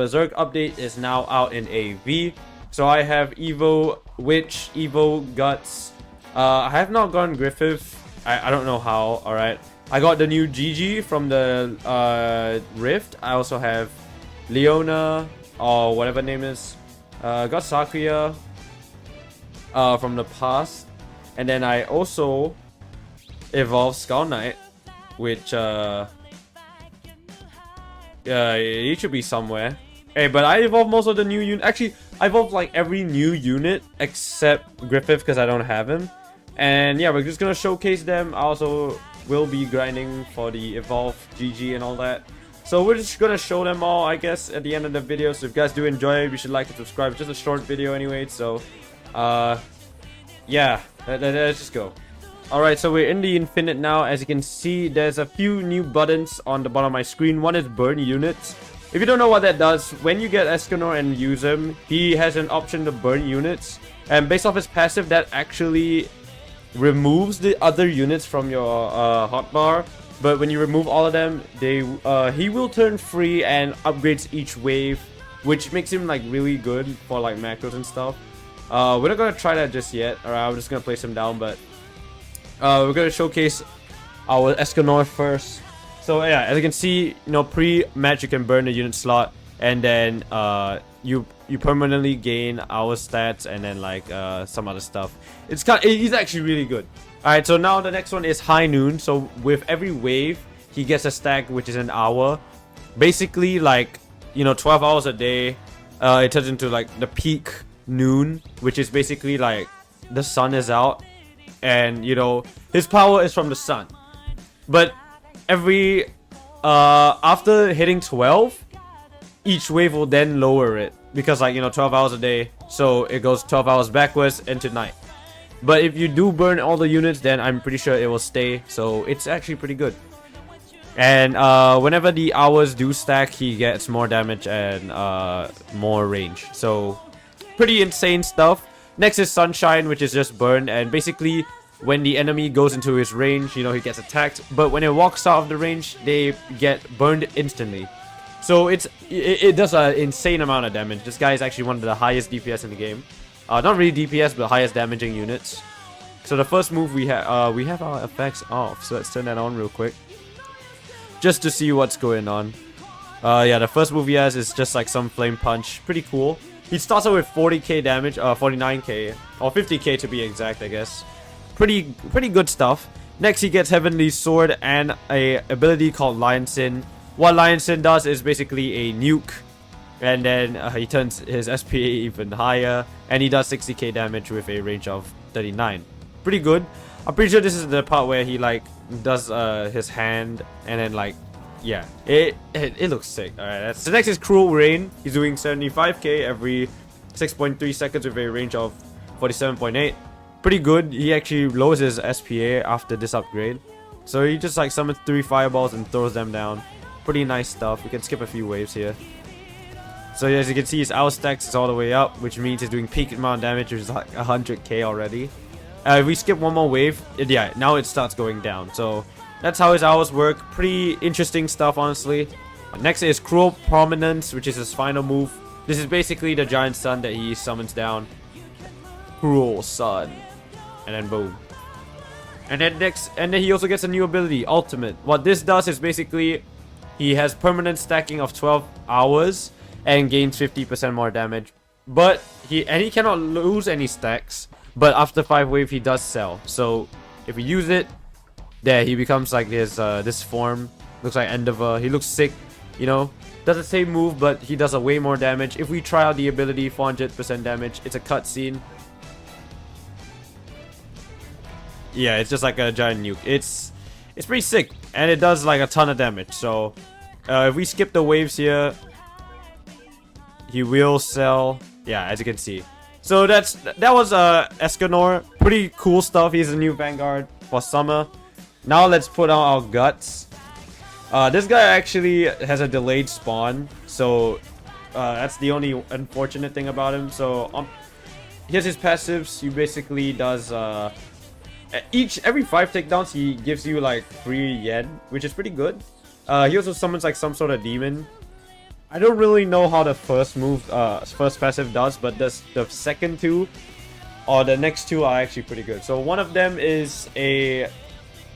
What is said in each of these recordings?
Berserk update is now out in AV. So I have Evo Witch, Evo Guts. I have not gotten Griffith. I don't know how. Alright. I got the new Gigi from the Rift. I also have Leona, or whatever name is. Got Sakuya from the past. And then I also evolved Skull Knight, which he should be somewhere. Hey, but I evolved most of the new unit. Actually, I evolved like every new unit except Griffith because I don't have him. And yeah, we're just gonna showcase them. I also will be grinding for the evolve GG and all that. So we're just gonna show them all, I guess, at the end of the video. So if you guys do enjoy it, you should like and subscribe. It's just a short video anyway. So yeah, let's just go. Alright, so we're in the Infinite now. As you can see, there's a few new buttons on the bottom of my screen. One is burn units. If you don't know what that does, when you get Escanor and use him, he has an option to burn units. And based off his passive, that actually removes the other units from your hotbar. But when you remove all of them, he will turn free and upgrades each wave, which makes him like really good for like macros and stuff. We're not gonna try that just yet. Alright, I'm just gonna place him down, but we're gonna showcase our Escanor first. So yeah, as you can see, you know, pre-match you can burn the unit slot, and then you permanently gain our stats and then like some other stuff. He's actually really good. All right, so now the next one is High Noon. So with every wave, he gets a stack which is an hour. Basically, like, you know, 12 hours a day. It turns into like the peak noon, which is basically like the sun is out, and you know his power is from the sun. But every after hitting 12, each wave will then lower it, because like, you know, 12 hours a day, so it goes 12 hours backwards into night. But if you do burn all the units, then I'm pretty sure it will stay, so it's actually pretty good. And whenever the hours do stack, he gets more damage and more range, so pretty insane stuff. Next is Sunshine, which is just burn, and basically when the enemy goes into his range, you know, he gets attacked, but when it walks out of the range, they get burned instantly. So it does an insane amount of damage. This guy is actually one of the highest DPS in the game. Not really DPS, but highest damaging units. So the first move we have our effects off, so let's turn that on real quick, just to see what's going on. Yeah, the first move he has is just like some flame punch. Pretty cool. He starts out with 40k damage, 49k, or 50k to be exact, I guess. Pretty good stuff. Next, he gets Heavenly Sword and a ability called Lion Sin. What Lion Sin does is basically a nuke, and then he turns his SPA even higher, and he does 60k damage with a range of 39. Pretty good. I'm pretty sure this is the part where he like does his hand, and then like, yeah, it looks sick. Alright, so next is Cruel Rain. He's doing 75k every 6.3 seconds with a range of 47.8. Pretty good. He actually lowers his SPA after this upgrade. So he just like summons 3 fireballs and throws them down. Pretty nice stuff. We can skip a few waves here. So as you can see, his hour stacks is all the way up, which means he's doing peak amount of damage, which is like 100k already. If we skip one more wave, yeah, now it starts going down. So that's how his hours work. Pretty interesting stuff, honestly. Next is Cruel Prominence, which is his final move. This is basically the giant sun that he summons down. Cruel Sun. And then boom. And then he also gets a new ability, Ultimate. What this does is basically he has permanent stacking of 12 hours and gains 50% more damage. But he cannot lose any stacks. But after 5 wave, he does sell. So if we use it, there he becomes like this form. Looks like Endeavor. He looks sick, you know. Does the same move, but he does a way more damage. If we try out the ability, 400% damage. It's a cutscene. Yeah, it's just like a giant nuke. It's pretty sick, and it does like a ton of damage. So if we skip the waves here, he will sell. Yeah, as you can see. So that was Escanor. Pretty cool stuff. He's a new Vanguard for summer. Now let's put on our Guts. This guy actually has a delayed spawn, so that's the only unfortunate thing about him. So here's his passives. He basically does every 5 takedowns he gives you like 3 yen, which is pretty good. He also summons like some sort of demon, I don't really know how the first move, first passive does, but the second two or the next two are actually pretty good. So one of them is a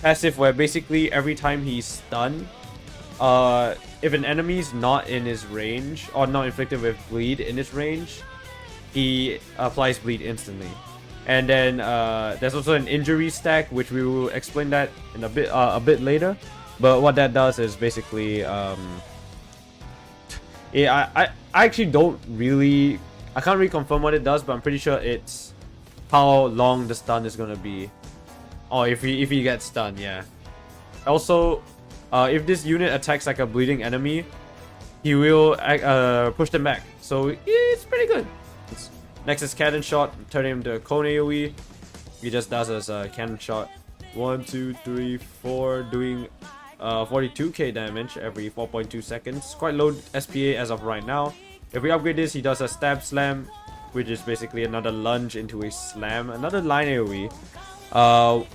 passive where basically every time he's stunned, if an enemy's not in his range or not inflicted with bleed in his range, he applies bleed instantly. And then there's also an injury stack, which we will explain that in a bit later. But what that does is basically yeah, I actually don't really, I can't really confirm what it does, but I'm pretty sure it's how long the stun is gonna be. Oh, if he gets stunned, yeah. Also, if this unit attacks like a bleeding enemy, he will push them back. So it's pretty good. Next is cannon shot, turning him to a cone AoE. He just does as a cannon shot. 1, 2, 3, 4, doing 42k damage every 4.2 seconds. Quite low SPA as of right now. If we upgrade this, he does a stab slam, which is basically another lunge into a slam, another line AoE.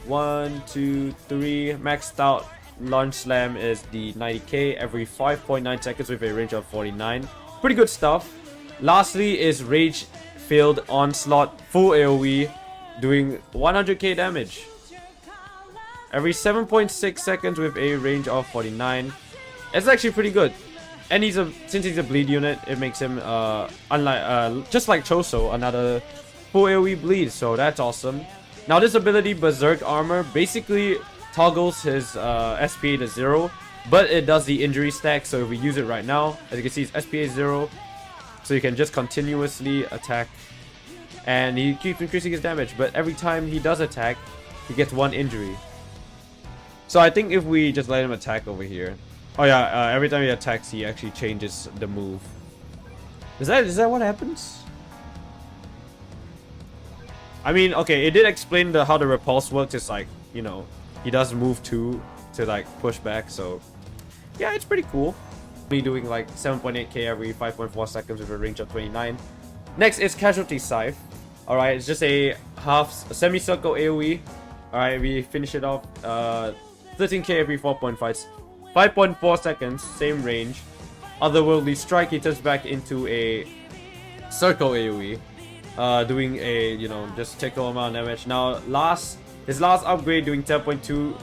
1, 2, 3, maxed out lunge slam is the 90k every 5.9 seconds with a range of 49. Pretty good stuff. Lastly is rage filled onslaught full AoE, doing 100k damage every 7.6 seconds with a range of 49. It's actually pretty good. And since he's a bleed unit, it makes him just like Choso, another full AoE bleed, so that's awesome. Now this ability, Berserk Armor, basically toggles his SPA to 0, but it does the injury stack. So if we use it right now, as you can see, it's SPA 0, so you can just continuously attack, and he keeps increasing his damage, but every time he does attack, he gets 1 injury. So I think if we just let him attack over here, oh yeah, every time he attacks, he actually changes the move. Is that what happens? I mean, okay, it did explain how the repulse works. It's like, you know, he does move 2 to like push back, so yeah, it's pretty cool. Me doing like 7.8k every 5.4 seconds with a range of 29. Next is Casualty Scythe. Alright, it's just a semicircle AoE. Alright, we finish it off. 13k every 5.4 seconds, same range. Otherworldly Strike, he turns back into a circle AoE. Doing a, you know, just tickle amount of damage. Now, his last upgrade, doing 10.2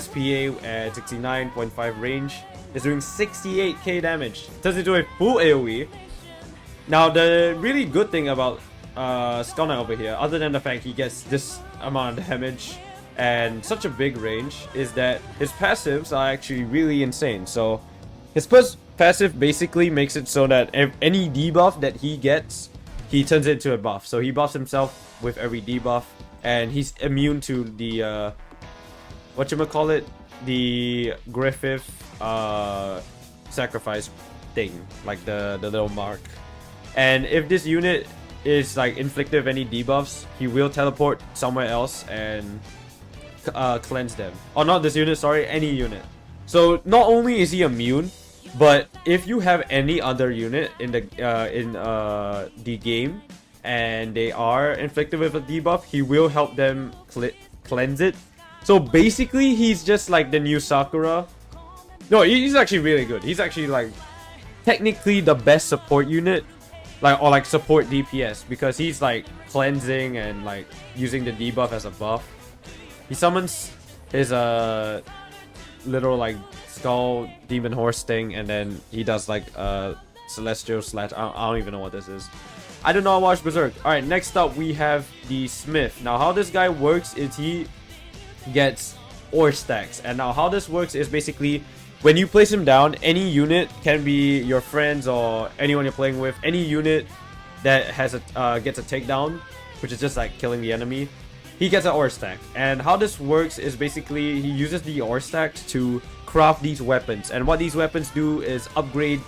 SPA at 69.5 range, is doing 68k damage. Turns into a full AoE. Now, the really good thing about Skull Knight over here, other than the fact he gets this amount of damage and such a big range, is that his passives are actually really insane. So, his first passive basically makes it so that any debuff that he gets, he turns it into a buff. So he buffs himself with every debuff, and he's immune to the whatchamacallit, the Griffith sacrifice thing, like the little mark. And if this unit is like inflicted with any debuffs, he will teleport somewhere else and cleanse them. Or not this unit, sorry, any unit. So not only is he immune, but if you have any other unit in the game and they are inflicted with a debuff, he will help them cleanse it. So basically, he's just like the new Sakura. No, he's actually really good. He's actually like technically the best support unit, like support DPS, because he's like cleansing and like using the debuff as a buff. He summons his little like skull demon horse thing, and then he does like celestial slash. I don't even know what this is. I do not watch Berserk. All right, next up we have the Smith. Now how this guy works is he gets ore stacks, and now how this works is basically when you place him down, any unit, can be your friends or anyone you're playing with, any unit that has a gets a takedown, which is just like killing the enemy, he gets an ore stack. And how this works is basically he uses the ore stacks to craft these weapons, and what these weapons do is upgrade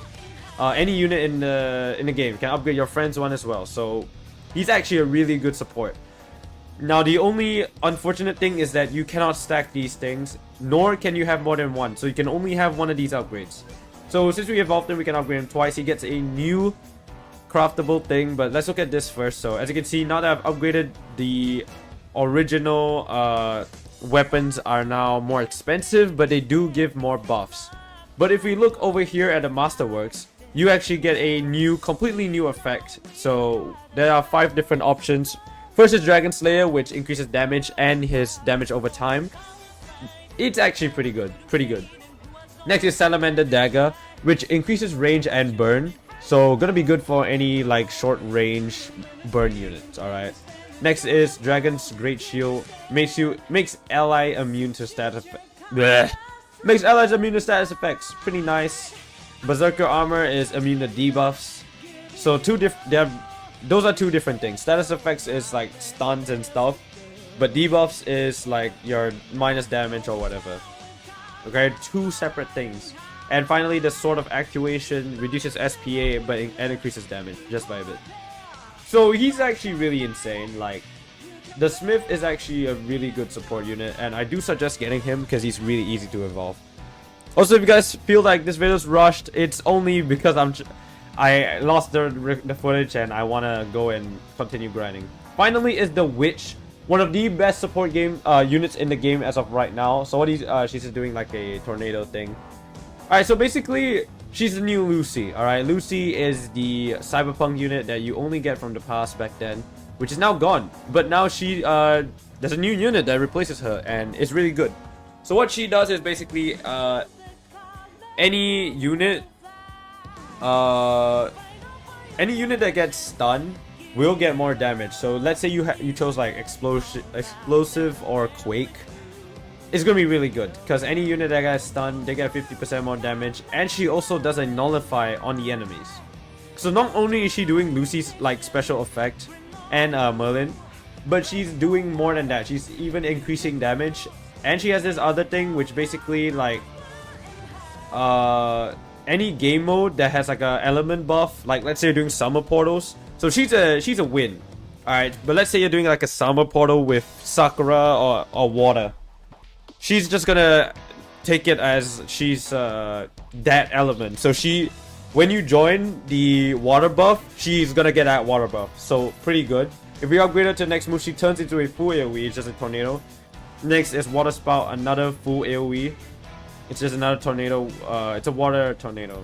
any unit in the game. You can upgrade your friend's one as well, so he's actually a really good support. Now the only unfortunate thing is that you cannot stack these things, nor can you have more than one, so you can only have one of these upgrades. So since we evolved him, we can upgrade him twice. He gets a new craftable thing, but let's look at this first. So as you can see, now that I've upgraded, the original weapons are now more expensive, but they do give more buffs. But if we look over here at the Masterworks, you actually get a completely new effect. So there are 5 different options. First is Dragon Slayer, which increases damage and his damage over time. It's actually pretty good. Next is Salamander Dagger, which increases range and burn. So gonna be good for any like short range burn units, alright. Next is Dragon's Great Shield, makes ally immune to status makes allies immune to status effects. Pretty nice. Berserker Armor is immune to debuffs. So those are 2 different things. Status effects is like stuns and stuff, but debuffs is like your minus damage or whatever. Okay, 2 separate things. And finally, the Sword of Actuation reduces SPA and increases damage just by a bit. So he's actually really insane. Like, the Smith is actually a really good support unit, and I do suggest getting him because he's really easy to evolve. Also, if you guys feel like this video is rushed, it's only because I lost the footage and I want to go and continue grinding. Finally is the Witch, one of the best support units in the game as of right now. So what she's just doing like a tornado thing. Alright, so basically, she's the new Lucy, alright? Lucy is the cyberpunk unit that you only get from the past back then, which is now gone. But now there's a new unit that replaces her, and it's really good. So what she does is basically, any unit that gets stunned will get more damage. So let's say you chose like explosive or quake. It's gonna be really good because any unit that gets stunned, they get 50% more damage, and she also does a nullify on the enemies. So not only is she doing Lucy's like special effect and Merlin, but she's doing more than that. She's even increasing damage, and she has this other thing which basically like any game mode that has like a element buff, like let's say you're doing summer portals. So she's a win, all right. But let's say you're doing like a summer portal with Sakura or water. She's just gonna take it as she's that element. So when you join the water buff, she's gonna get that water buff. So pretty good. If we upgrade her to the next move, she turns into a full AoE. It's just a tornado. Next is Water Spout, another full AoE. It's just another tornado. It's a water tornado.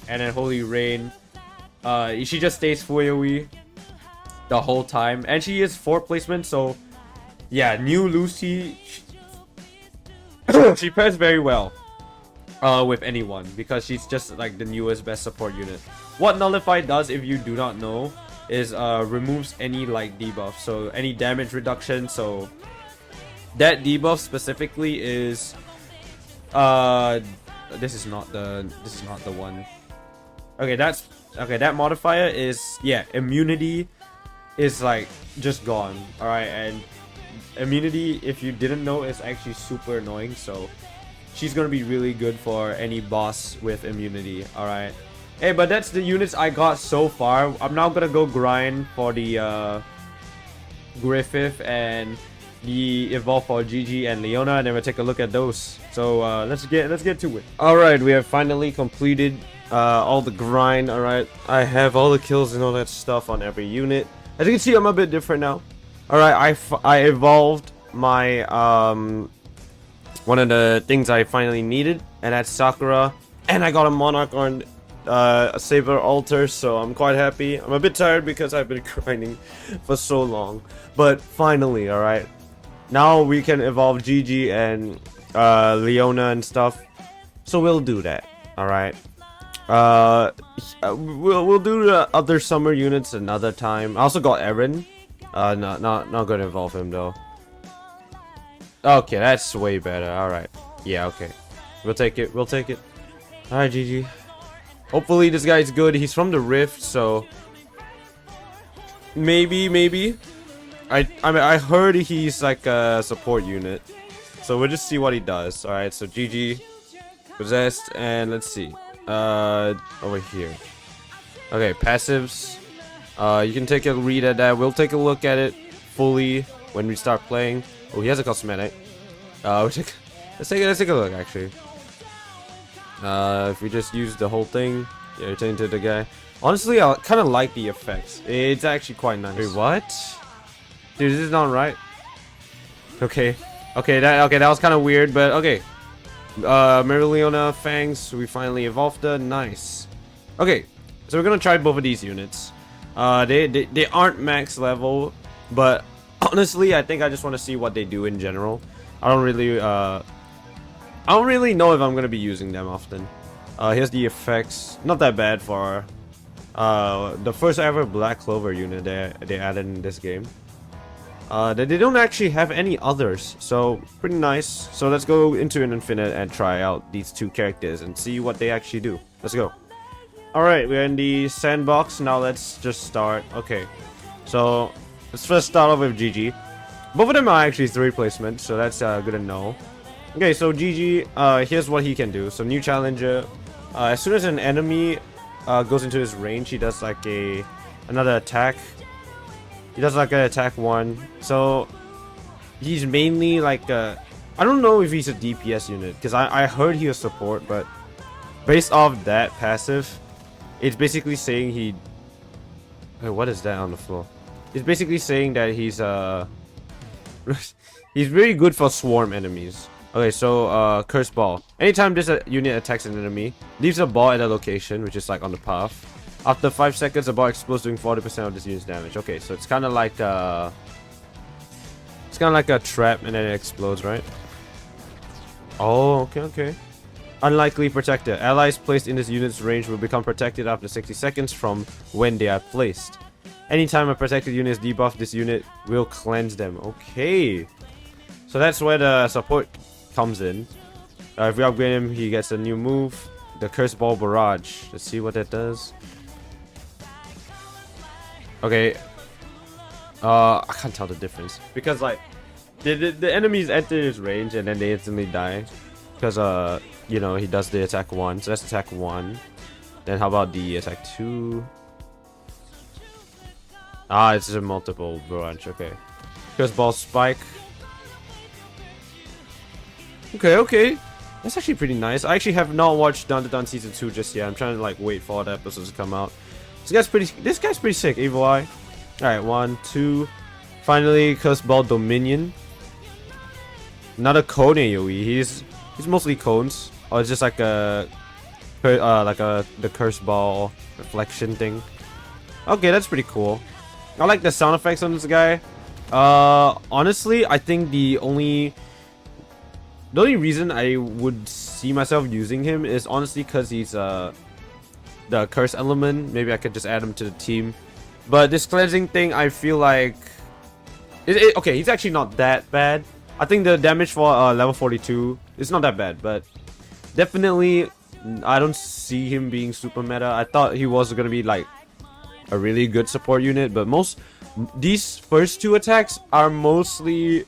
And then Holy Rain. She just stays full AoE the whole time. And she is 4 placement. So yeah, new Lucy. She pairs very well with anyone because she's just like the newest best support unit. What Nullify does, if you do not know, is removes any like debuff, so any damage reduction. So that debuff specifically is this is not the one. Okay, that modifier is, yeah, immunity is like just gone. All right, and immunity, if you didn't know, is actually super annoying. So she's gonna be really good for any boss with immunity. All right. Hey, but that's the units I got so far. I'm now gonna go grind for the Griffith and the evolve for Gigi and Leona, and then we'll take a look at those. So let's get to it. All right, we have finally completed all the grind. All right, I have all the kills and all that stuff on every unit. As you can see, I'm a bit different now. All right, I evolved my one of the things I finally needed, and that's Sakura, and I got a Monarch on a Saber Altar, so I'm quite happy. I'm a bit tired because I've been grinding for so long, but finally, all right, now we can evolve Gigi and Leona and stuff, so we'll do that. All right, we'll do the other summer units another time. I also got Eren. Not gonna evolve him though. Okay, that's way better. All right, yeah, okay, we'll take it. All right, GG. Hopefully this guy's good. He's from the Rift, so maybe. I mean, I heard he's like a support unit, so we'll just see what he does. All right, so GG, possessed, and let's see. Over here. Okay, passives. You can take a read at that. We'll take a look at it fully when we start playing. Oh, he has a cosmetic. Let's take a look actually. If we just use the whole thing, yeah, turn into the guy. Honestly, I kind of like the effects. It's actually quite nice. Wait, what? Dude, this is not right. Okay, that was kind of weird, but okay. Mary Leona Fangs, we finally evolved her. Nice. Okay, So we're gonna try both of these units. They aren't max level, but honestly, I think I just want to see what they do in general. I don't really know if I'm gonna be using them often. Here's the effects. Not that bad for the first ever Black Clover unit they added in this game. They don't actually have any others, so pretty nice. So let's go into an Infinite and try out these two characters and see what they actually do. Let's go. Alright, we're in the sandbox. Now let's just start. Okay, so let's first start off with GG. Both of them are actually 3 placements, so that's good to know. Okay, so GG, here's what he can do. So new challenger, as soon as an enemy goes into his range, he does like another attack. He does like an attack 1. So he's mainly like I don't know if he's a DPS unit, because I heard he was support, but based off that passive, it's basically saying he... Wait, what is that on the floor? It's basically saying that he's he's very good for swarm enemies. Okay, so Curse Ball. Anytime this unit attacks an enemy, leaves a ball at a location, which is like on the path. After 5 seconds, the ball explodes, doing 40% of this unit's damage. Okay, so it's kind of like a trap, and then it explodes, right? Oh, okay. Unlikely protector. Allies placed in this unit's range will become protected after 60 seconds from when they are placed. Anytime a protected unit is debuffed, this unit will cleanse them. Okay. So that's where the support comes in. If we upgrade him, he gets a new move. The Curse Ball Barrage. Let's see what that does. Okay. I can't tell the difference. Because like, the enemies enter his range and then they instantly die. Because you know, he does the attack 1, so that's attack 1. Then how about the attack 2? Ah, it's a multiple branch. Okay. Curse Ball Spike. Okay. That's actually pretty nice. I actually have not watched Dawn to Dawn Season 2 just yet. I'm trying to like wait for all the episodes to come out. This guy's pretty sick. Evil Eye. Alright, 1, 2. Finally, Curse Ball Dominion. Another cone AoE. He's mostly cones. Or it's just like the Curse Ball reflection thing. Okay, that's pretty cool. I like the sound effects on this guy. Honestly, I think the only reason I would see myself using him is honestly because he's the curse element. Maybe I could just add him to the team. But this cleansing thing, I feel like okay, he's actually not that bad. I think the damage for level 42 is not that bad, but definitely I don't see him being super meta. I thought he was gonna be like a really good support unit, but these first 2 attacks are mostly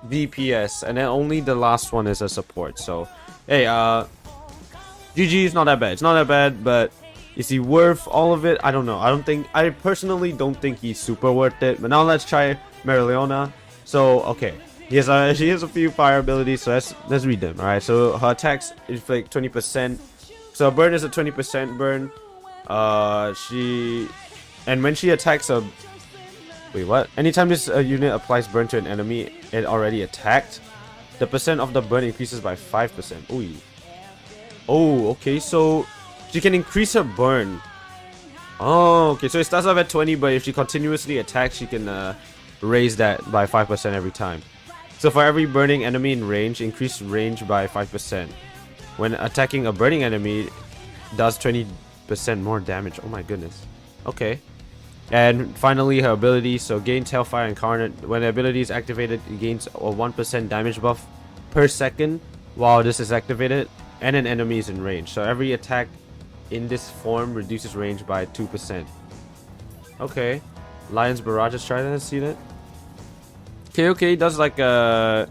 DPS, and then only the last one is a support. So hey, GG is not that bad. It's not that bad, but is he worth all of it? I don't know. I personally don't think he's super worth it. But now let's try Marileona. So okay, she has a few fire abilities, so let's read them. Alright, so her attacks inflict 20%. So her burn is a 20% burn. And when she attacks a... Wait, what? Anytime this unit applies burn to an enemy it already attacked, the percent of the burn increases by 5%. Ooh. Oh, okay, so she can increase her burn. Oh, okay, so it starts off at 20, but if she continuously attacks, she can raise that by 5% every time. So for every burning enemy in range, increase range by 5%. When attacking a burning enemy, does 20% more damage. Oh my goodness. Okay. And finally, her ability. So gains Hellfire Incarnate. When the ability is activated, it gains a 1% damage buff per second while this is activated, and an enemy is in range. So every attack in this form reduces range by 2%. Okay. Lion's Barrage. Let's try that. See that. Okay, does like a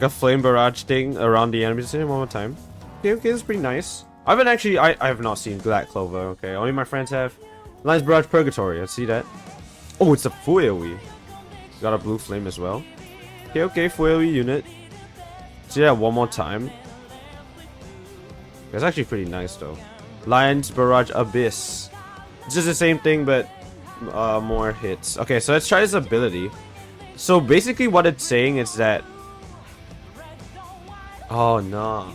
flame barrage thing around the enemies. Say it one more time. Okay, that's pretty nice. I have not seen Black Clover. Okay, only my friends have. Lion's Barrage Purgatory. Let's see that. Oh, it's a full AoE. Got a blue flame as well. Okay, full AoE unit. See that one more time. That's actually pretty nice though. Lion's Barrage Abyss. It's just the same thing, but more hits. Okay, so let's try this ability. So basically what it's saying is that... Oh no.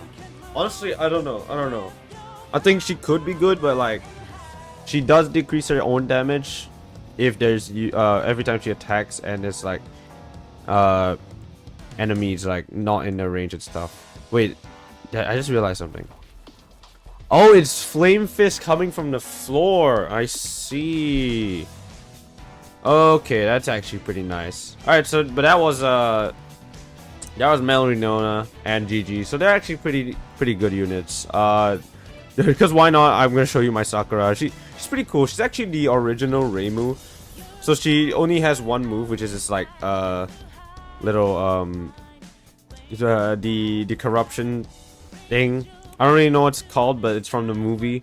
Honestly, I don't know. I think she could be good, but like... She does decrease her own damage if there's every time she attacks and there's like enemies like not in the range and stuff. Wait, I just realized something. Oh, it's Flame Fist coming from the floor. I see. Okay, that's actually pretty nice. All right, so but that was Melody Nona and GG. So they're actually pretty good units. Because why not? I'm gonna show you my Sakura. She's pretty cool. She's actually the original Reimu. So she only has one move, which is this like little the corruption thing. I don't really know what it's called, but it's from the movie,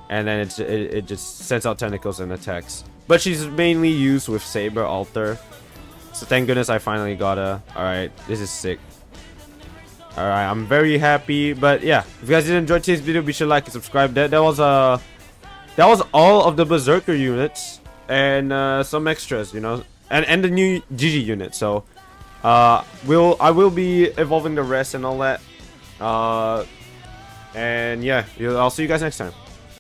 and then it just sends out tentacles and attacks. But she's mainly used with Saber Alter. So thank goodness I finally got her. All right, this is sick. All right, I'm very happy. But yeah, if you guys did enjoy today's video, be sure to like and subscribe. That was all of the Berserker units and some extras, you know, and the new GG unit. So I will be evolving the rest and all that. And yeah, I'll see you guys next time.